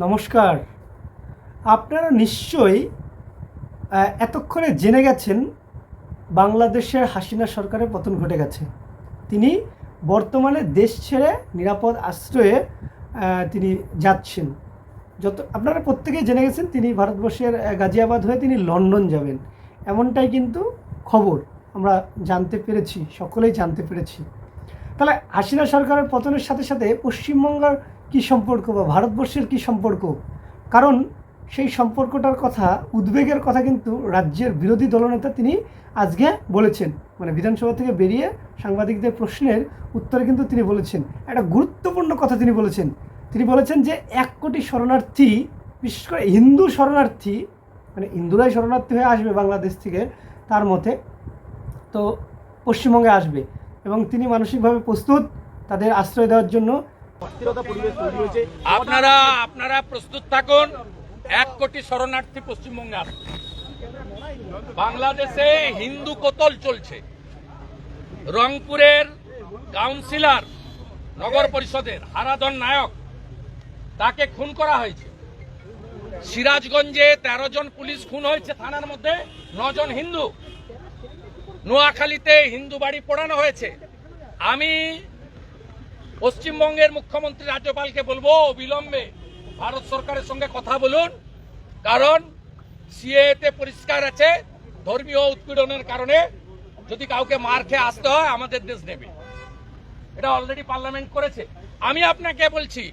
নমস্কার। আপনারা নিশ্চয়ই এতক্ষণে জেনে গেছেন বাংলাদেশের হাসিনা সরকারের পতন ঘটে গেছে। তিনি বর্তমানে দেশ ছেড়ে নিরাপদ আশ্রয়ে তিনি যাচ্ছেন। আপনারা প্রত্যেকেই জেনে গেছেন তিনি ভারতবর্ষের গাজিয়াবাদ হয়ে তিনি লন্ডন যাবেন, এমনটাই কিন্তু খবর আমরা জানতে পেরেছি, সকলেই জানতে পেরেছি। তাহলে হাসিনা সরকারের পতনের সাথে সাথে পশ্চিমবঙ্গের কী সম্পর্ক বা ভারতবর্ষের কী সম্পর্ক? কারণ সেই সম্পর্কটার কথা, উদ্বেগের কথা কিন্তু রাজ্যের বিরোধী দলনেতা তিনি আজকে বলেছেন। মানে বিধানসভা থেকে বেরিয়ে সাংবাদিকদের প্রশ্নের উত্তরে কিন্তু তিনি বলেছেন একটা গুরুত্বপূর্ণ কথা। তিনি বলেছেন যে 1 কোটি শরণার্থী, বিশেষ করে হিন্দু শরণার্থী, মানে হিন্দুরাই শরণার্থী হয়ে আসবে বাংলাদেশ থেকে, তার মতে তো পশ্চিমবঙ্গে আসবে এবং তিনি মানসিকভাবে প্রস্তুত তাদের আশ্রয় দেওয়ার জন্য। আপনারা প্রস্তুত থাকুন। 1 কোটি শরণার্থী পশ্চিমবঙ্গে আসবে। বাংলাদেশে হিন্দু কতল চলছে। রংপুরের কাউন্সিলর, নগর পরিষদের হারাধন নায়ক, তাকে খুন করা হয়েছে। সিরাজগঞ্জে 13 জন পুলিশ খুন হয়েছে, থানার মধ্যে 9 জন হিন্দু। নোয়াখালীতে হিন্দু বাড়ি পোড়ানো হয়েছে। আমি পশ্চিমবঙ্গের মুখ্যমন্ত্রী রাজ্যপালকে বলবো অবিলম্বে ভারত সরকারের সঙ্গে কথা বলুন, কারণ সিএতে পরিষ্কার আছে ধর্মীয় উৎপীড়নের কারণে যদি কাউকে মার খেয়ে আসতে হয় আমাদের দেশ নেবে। এটা অলরেডি পার্লামেন্ট করেছে। আমি আপনাকে বলছি,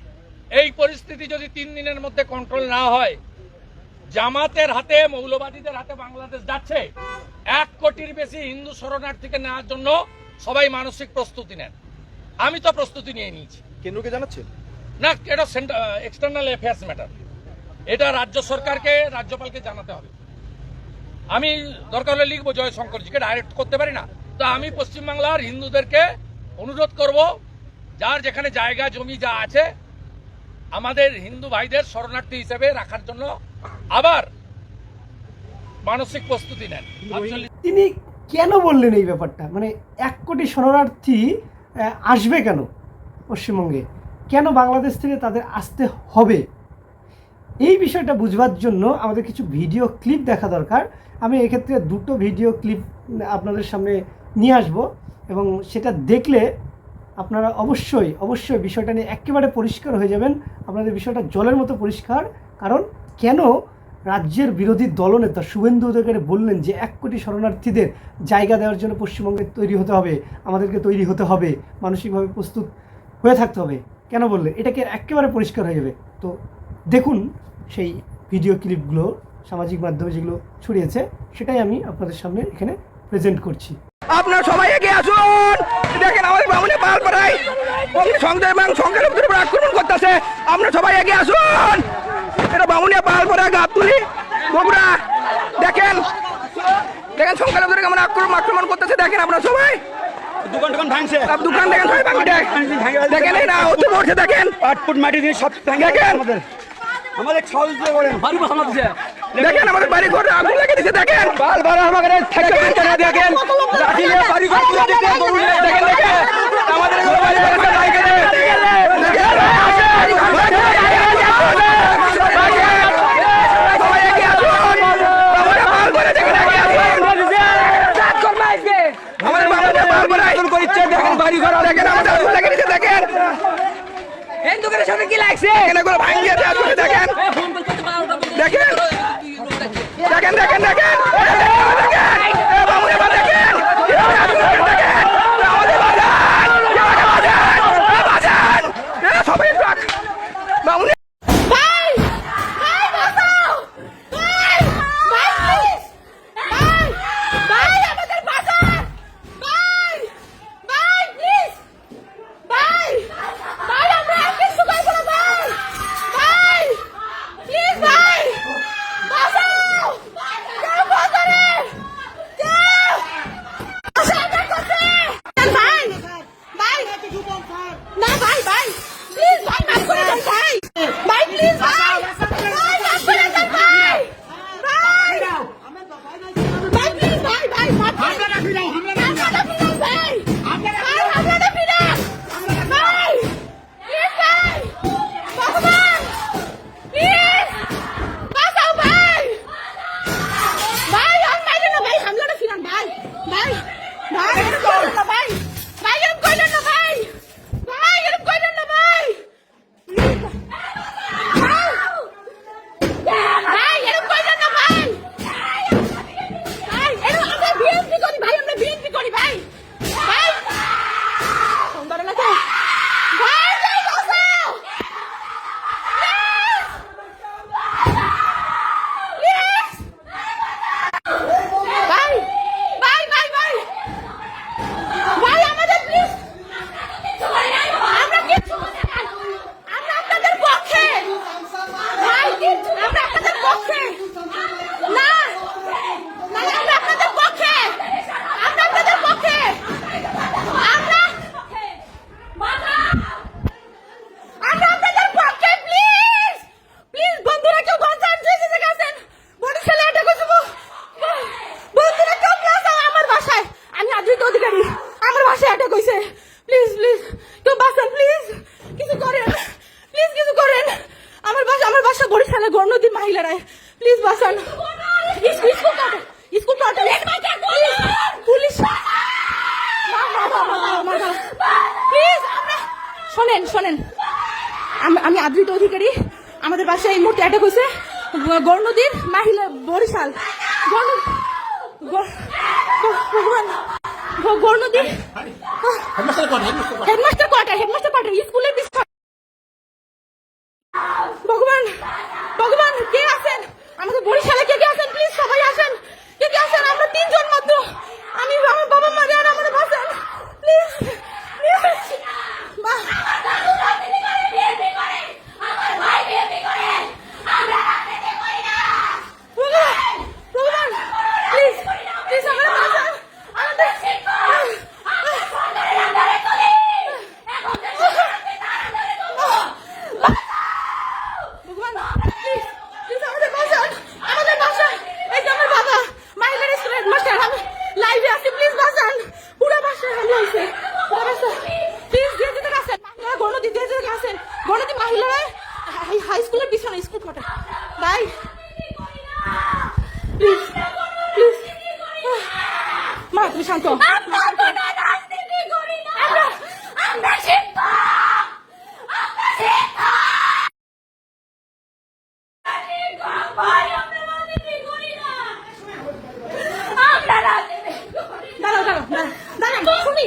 এই পরিস্থিতি যদি 3 দিনের মধ্যে কন্ট্রোল না হয়, জামাতের হাতে, মৌলবাদীদের হাতে বাংলাদেশ যাচ্ছে। 1 কোটির বেশি হিন্দু শরণার্থীকে নেওয়ার জন্য সবাই মানসিক প্রস্তুতি নেন। আমি তো প্রস্তুতি নিয়ে নিয়েছি। কেন্দ্রকে জানাচ্ছেন না, এটা এক্সটার্নাল অ্যাফেয়ার্স ম্যাটার। এটা রাজ্য সরকারকে, রাজ্যপালকে জানাতে হবে। আমি দরকার হলে লিখবো জয়শঙ্করজিকে, ডাইরেক্ট করতে পারি না। তো আমি পশ্চিমবাংলার হিন্দুদেরকে অনুরোধ করব, যার যেখানে জায়গা জমি যা আছে, আমাদের হিন্দু ভাইদের শরণার্থী হিসেবে রাখার জন্য আবার মানসিক প্রস্তুতি নেন। তিনি কেন বললেন এই ব্যাপারটা? মানে 1 কোটি শরণার্থী আসবে কেন পশ্চিমবঙ্গে, কেন বাংলাদেশ থেকে তাদের আসতে হবে, এই বিষয়টা বুঝবার জন্য আমাদের কিছু ভিডিও ক্লিপ দেখা দরকার। আমি এক্ষেত্রে 2টো ভিডিও ক্লিপ আপনাদের সামনে নিয়ে আসব এবং সেটা দেখলে আপনারা অবশ্যই বিষয়টা নিয়ে একেবারে পরিষ্কার হয়ে যাবেন। আপনাদের বিষয়টা জলের মতো পরিষ্কার। কারণ কেন রাজ্যের বিরোধী দলনেতা শুভেন্দু অধিকারী বললেন যে 1 কোটি শরণার্থীদের জায়গা দেওয়ার জন্য পশ্চিমবঙ্গে তৈরি হতে হবে, আমাদেরকে তৈরি হতে হবে, মানসিকভাবে প্রস্তুত হয়ে থাকতে হবে, কেন বললেন এটাকে একেবারে পরিষ্কার হয়ে যাবে। তো দেখুন সেই ভিডিও ক্লিপগুলো সামাজিক মাধ্যমে যেগুলো ছড়িয়েছে, সেটাই আমি আপনাদের সামনে এখানে প্রেজেন্ট করছি। আপনারা সবাই এগিয়ে আসুন। দেখেন আমাদের বামুনে পাল করাই সংখ্যালঘুদের উপর আক্রমণ করতেছে। আপনারা সবাই এগিয়ে আসুন। এটা বামুনে পাল করা গাবতলি বগুড়া। দেখেন সংখ্যালঘুদের কেমন আক্রমণ করতেছে। দেখেন আপনারা সবাই দোকান ভাঙছে, দোকান দেখেন সবাই ভাঙছে। দেখেন না অতি পড়ছে, দেখেন 8 ফুট মাটি দিয়ে সব দেখেন আমাদের ছাউল দিয়ে করেন বাড়ি ভাঙা দিছে। দেখেন আমাদের বাড়ি ঘরে আগুন লাগিয়ে দিয়েছে। দেখেন বারবার আমাদের থেকে কেন দেখেন লাঠি নিয়ে বাড়ি ঘর পুরো দিতে গরু নিয়ে দেখেন আমাদের বাড়ি ঘর লাগিয়ে দেয়। সবাই এগিয়ে আসুন। আমাদের পাল করে দেখেন এগিয়ে আসুন। সাত করবে আজকে আমাদের বাড়িতে পাল করে আগুন করিচ্ছে। দেখেন বাড়ি ঘর দেখেন আমাদের আগুন লাগিয়ে দিয়েছে। দেখেন হিন্দুদের সাথে কি লাগছে, এগুলো ভাঙিয়ে দেওয়া করে দেখেন। দেখেন দেখেন দেখেন দেখেন সবাই বামুনে Please, bye! Bye! আমরা গণনদীর মহিলারাই প্লিজ বাঁচান স্কুল পুলিশ প্লিজ শোনেন আমি আদৃত অধিকারী আমাদের বাসায় এই মুহূর্তে অ্যাটাক হয়েছে গণনদীর মহিলা বরিশাল গণনদী হেডমাস্টার কোয়ার্টার স্কুলের ভগবান কে আছেন আমাদের বরিশালে কে আছেন প্লিজ সবাই আসেন কে আছেন আমরা 3 জন মাত্র আমি আমার বাবা মা আর আমাদের বাঁচান প্লিজ হাই স্কুলের পিছনে স্কুল কোয়ার্টার ভাই প্লিজ মা তুমি শান্ত শুনি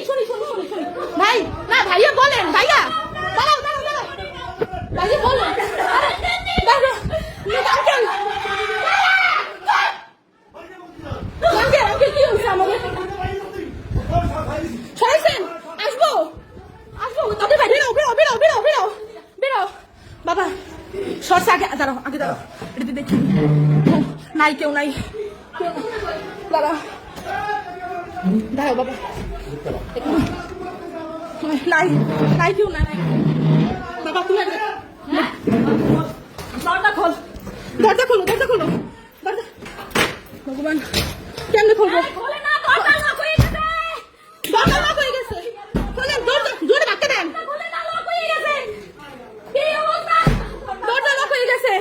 ভাই না ভাইয়া বলেন ভাইয়া দাঁড়াও ভাইয়া বলেন কি হয়েছে আমাদের সরাইছেন আসবো তোদের ভাই বেরো বাবা সরস আগে দাঁড়াও এটা দেখি নাই কেউ নাই দাঁড়াও বাবা নাই কেউ নাই বাবা তুমি দরজা খোলো ভগবান কেমনে খুলবো দরজা লক হয়ে গেছে খোলেন দরজা জোরে ধাক্কা দেন দরজা লক হয়ে গেছে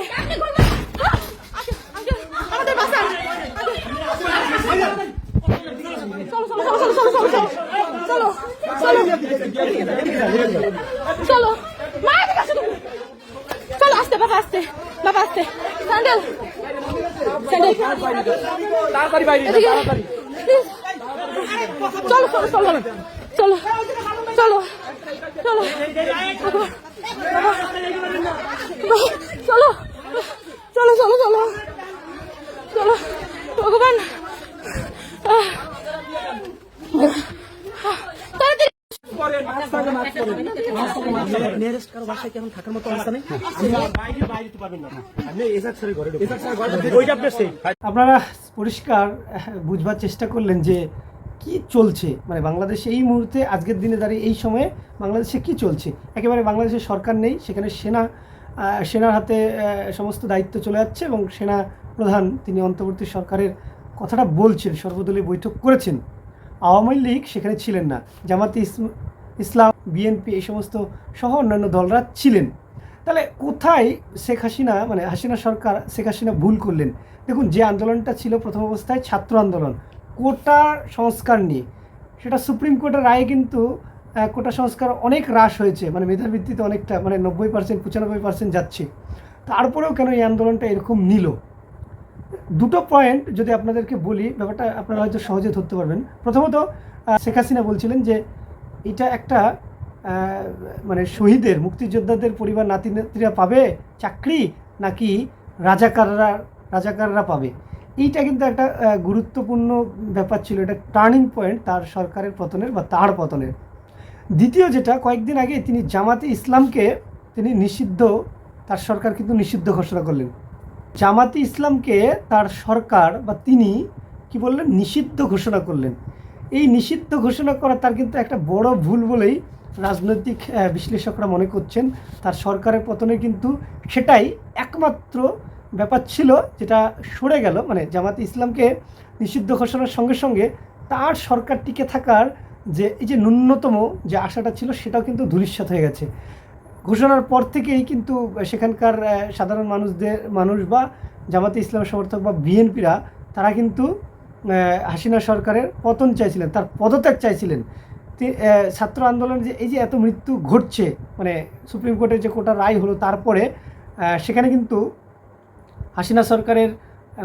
আমাদের বাসা চলো আস্তে বাবা আস্তে স্যান্ডেল তাড়াতাড়ি বাইরে চলো ভগবান আপনারা পরিষ্কার বুঝবার চেষ্টা করলেন যে কি চলছে, মানে বাংলাদেশে এই মুহূর্তে আজকের দিনে দাঁড়িয়ে এই সময়ে বাংলাদেশে কি চলছে। একেবারে বাংলাদেশের সরকার নেই, সেখানে সেনার হাতে সমস্ত দায়িত্ব চলে যাচ্ছে এবং সেনা প্রধান তিনি অন্তর্বর্তী সরকারের কথাটা বলছেন, সর্বদলীয় বৈঠক করেছেন। আওয়ামী লীগ সেখানে ছিলেন না, জামাতে ইসলাম, বিএনপি এই সমস্ত সহ অন্যান্য দলরা ছিলেন। তাহলে কোথায় শেখ হাসিনা, মানে হাসিনা সরকার, শেখ হাসিনা ভুল করলেন? দেখুন, যে আন্দোলনটা ছিল প্রথম অবস্থায় ছাত্র আন্দোলন কোটা সংস্কার নিয়ে, সেটা সুপ্রিম কোর্টের রায়ে কিন্তু কোটা সংস্কার অনেক হ্রাস হয়েছে, মানে মেধার ভিত্তিতে অনেকটা, মানে 90% 95% যাচ্ছে। তারপরেও কেন এই আন্দোলনটা এরকম নিল? দুটো পয়েন্ট যদি আপনাদেরকে বলি, ব্যাপারটা আপনারা হয়তো সহজে ধরতে পারবেন। প্রথমত, শেখ হাসিনা বলছিলেন যে এটা একটা মানে শহীদের, মুক্তিযোদ্ধাদের পরিবার নাতি নাতিরা পাবে চাকরি, নাকি রাজাকাররা পাবে। এইটা কিন্তু একটা গুরুত্বপূর্ণ ব্যাপার ছিল, এটা টার্নিং পয়েন্ট তার সরকারের পতনের বা তার পতনের। দ্বিতীয় যেটা, কয়েকদিন আগে তিনি জামাতে ইসলামকে তিনি নিষিদ্ধ, তার সরকার কিন্তু নিষিদ্ধ ঘোষণা করলেন। জামাতে ইসলামকে তার সরকার বা তিনি কি বললেন, নিষিদ্ধ ঘোষণা করলেন। এই নিষিদ্ধ ঘোষণা করা তার কিন্তু একটা বড় ভুল বলেই রাজনৈতিক বিশ্লেষকরা মনে করছেন। তার সরকারের পতনে কিন্তু সেটাই একমাত্র ব্যাপার ছিল যেটা সরে গেল, মানে জামাতে ইসলামকে নিষিদ্ধ ঘোষণার সঙ্গে সঙ্গে তার সরকার টিকে থাকার যে এই যে ন্যূনতম যে আশাটা ছিল সেটাও কিন্তু ধূলিসাৎ হয়ে গেছে। ঘোষণার পর থেকেই কিন্তু সেখানকার সাধারণ মানুষ বা জামাতে ইসলাম সমর্থক বা বিএনপিরা তারা কিন্তু হাসিনা সরকারের পতন চাইছিলেন, তার পদত্যাগ চাইছিলেন। ছাত্র আন্দোলন যে এই যে এত মৃত্যু ঘটছে, মানে সুপ্রিম কোর্টের যে কোটা রায় হলো তারপরে সেখানে কিন্তু হাসিনা সরকারের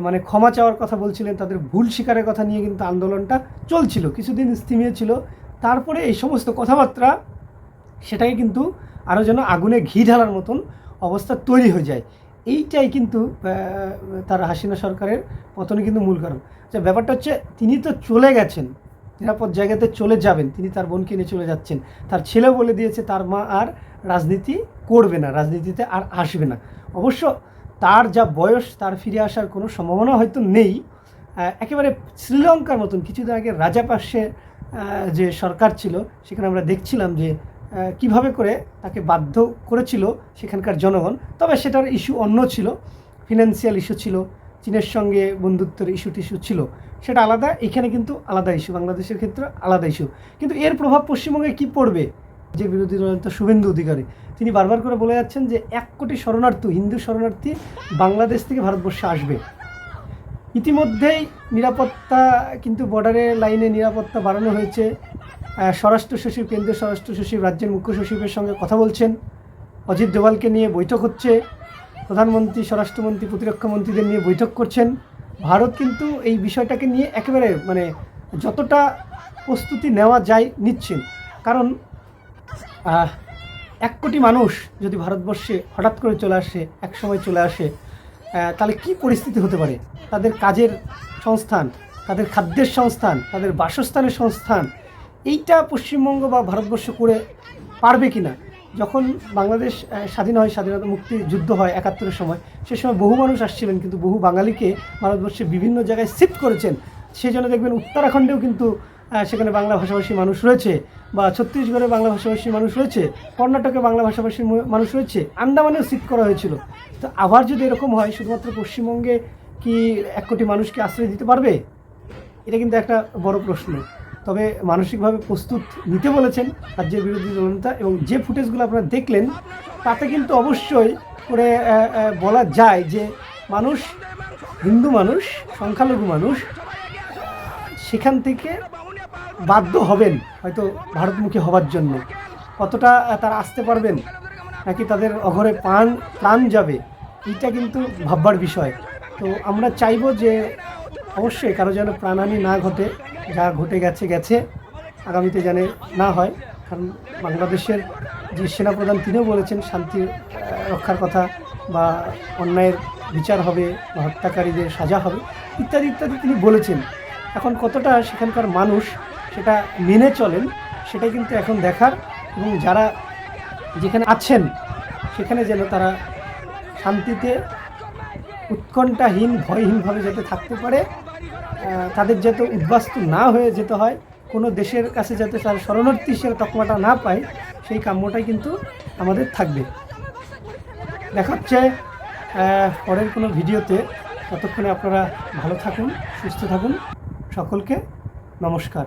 মানে ক্ষমা চাওয়ার কথা বলছিলেন, তাদের ভুল স্বীকারের কথা নিয়ে কিন্তু আন্দোলনটা চলছিল, কিছুদিন স্থিমিয়ে ছিল। তারপরে এই সমস্ত কথাবার্তা সেটাকে কিন্তু আরও যেন আগুনে ঘি ঢালার মতন অবস্থা তৈরি হয়ে যায়। এইটাই কিন্তু তার হাসিনা সরকারের পতনে কিন্তু মূল কারণ। যে ব্যাপারটা হচ্ছে তিনি তো চলে গেছেন, নিরাপদ জায়গাতে চলে যাবেন, তিনি তার বোনকে নিয়ে চলে যাচ্ছেন। তার ছেলেও বলে দিয়েছে তার মা আর রাজনীতি করবে না, রাজনীতিতে আর আসবে না। অবশ্য তার যা বয়স, তার ফিরে আসার কোনো সম্ভাবনা হয়তো নেই। একেবারে শ্রীলঙ্কার মতন কিছুদিন আগে রাজাপাকসে যে সরকার ছিল, সেখানে আমরা দেখছিলাম যে কিভাবে করে তাকে বাধ্য করেছিল সেখানকার জনগণ। তবে সেটার ইস্যু অন্য ছিল, ফিনান্সিয়াল ইস্যু ছিল, চীনের সঙ্গে বন্ধুত্বের ইস্যু ছিল, সেটা আলাদা। এখানে কিন্তু আলাদা ইস্যু, বাংলাদেশের ক্ষেত্রে আলাদা ইস্যু। কিন্তু এর প্রভাব পশ্চিমবঙ্গে কি পড়বে? যে বিরোধী দলনেতা শুভেন্দু অধিকারী তিনি বারবার করে বলে যাচ্ছেন যে 1 কোটি শরণার্থী, হিন্দু শরণার্থী বাংলাদেশ থেকে ভারতবর্ষে আসবে। ইতিমধ্যেই নিরাপত্তা কিন্তু বর্ডারের লাইনে নিরাপত্তা বাড়ানো হয়েছে। স্বরাষ্ট্র সচিব, কেন্দ্রীয় স্বরাষ্ট্র সচিব রাজ্যের মুখ্য সচিবের সঙ্গে কথা বলছেন, অজিত ডোভালকে নিয়ে বৈঠক হচ্ছে, প্রধানমন্ত্রী, স্বরাষ্ট্রমন্ত্রী, প্রতিরক্ষা মন্ত্রীদের নিয়ে বৈঠক করছেন। ভারত কিন্তু এই বিষয়টাকে নিয়ে একেবারে মানে যতটা প্রস্তুতি নেওয়া যায় নিচ্ছেন। কারণ 1 কোটি মানুষ যদি ভারতবর্ষে হঠাৎ করে চলে আসে, একসময় চলে আসে, তাহলে কি পরিস্থিতি হতে পারে? তাদের কাজের সংস্থান, তাদের খাদ্যের সংস্থান, তাদের বাসস্থানের সংস্থান, এইটা পশ্চিমবঙ্গ বা ভারতবর্ষ করে পারবে কি না? যখন বাংলাদেশ স্বাধীন হয়, স্বাধীনতা মুক্তি যুদ্ধ হয় 71-এর সময়, সে সময় বহু মানুষ আসছিলেন, কিন্তু বহু বাঙালিকে ভারতবর্ষের বিভিন্ন জায়গায় শিফট করেছেন। সেই জন্য দেখবেন উত্তরাখণ্ডেও কিন্তু সেখানে বাংলা ভাষাভাষী মানুষ রয়েছে, বা ছত্তিশগড়ে বাংলা ভাষাভাষী মানুষ রয়েছে, কর্ণাটকে বাংলা ভাষাভাষী মানুষ রয়েছে, আন্দামানেও শিফট করা হয়েছিল। তো আবার যদি এরকম হয়, শুধুমাত্র পশ্চিমবঙ্গে কি 1 কোটি মানুষকে আশ্রয় দিতে পারবে? এটা কিন্তু একটা বড় প্রশ্ন। তবে মানসিকভাবে প্রস্তুত নিতে বলেছেন রাজ্যের বিরোধী দলনেতা, এবং যে ফুটেজগুলো আপনারা দেখলেন তাতে কিন্তু অবশ্যই করে বলা যায় যে মানুষ, হিন্দু মানুষ, সংখ্যালঘু মানুষ সেখান থেকে বাধ্য হবেন হয়তো ভারতমুখী হওয়ার জন্য। কতটা তারা আসতে পারবেন, নাকি তাদের অঘরে প্রাণ যাবে, এইটা কিন্তু ভাববার বিষয়। তো আমরা চাইব যে অবশ্যই কারো যেন প্রাণহানি না ঘটে, যা ঘটে গেছে আগামীতে যেন না হয়। কারণ বাংলাদেশের যে সেনাপ্রধান তিনিও বলেছেন শান্তি রক্ষার কথা, বা অন্যায়ের বিচার হবে, বা হত্যাকারীদের সাজা হবে, ইত্যাদি ইত্যাদি তিনি বলেছেন। এখন কতটা সেখানকার মানুষ সেটা মেনে চলেন, সেটাই কিন্তু এখন দেখার। এবং যারা যেখানে আছেন সেখানে যেন তারা শান্তিতে, উৎকণ্ঠাহীন, ভয়হীনভাবে যাতে থাকতে পারে, তাদের যাতে উদ্বাস্তু না হয়ে যেতে হয়, কোনো দেশের কাছে যাতে তার শরণার্থী হিসেবে তকমাটা না পায়, সেই কাম্যটাই কিন্তু আমাদের থাকবে। দেখা হচ্ছে পরের কোনো ভিডিওতে। ততক্ষণে আপনারা ভালো থাকুন, সুস্থ থাকুন। সকলকে নমস্কার।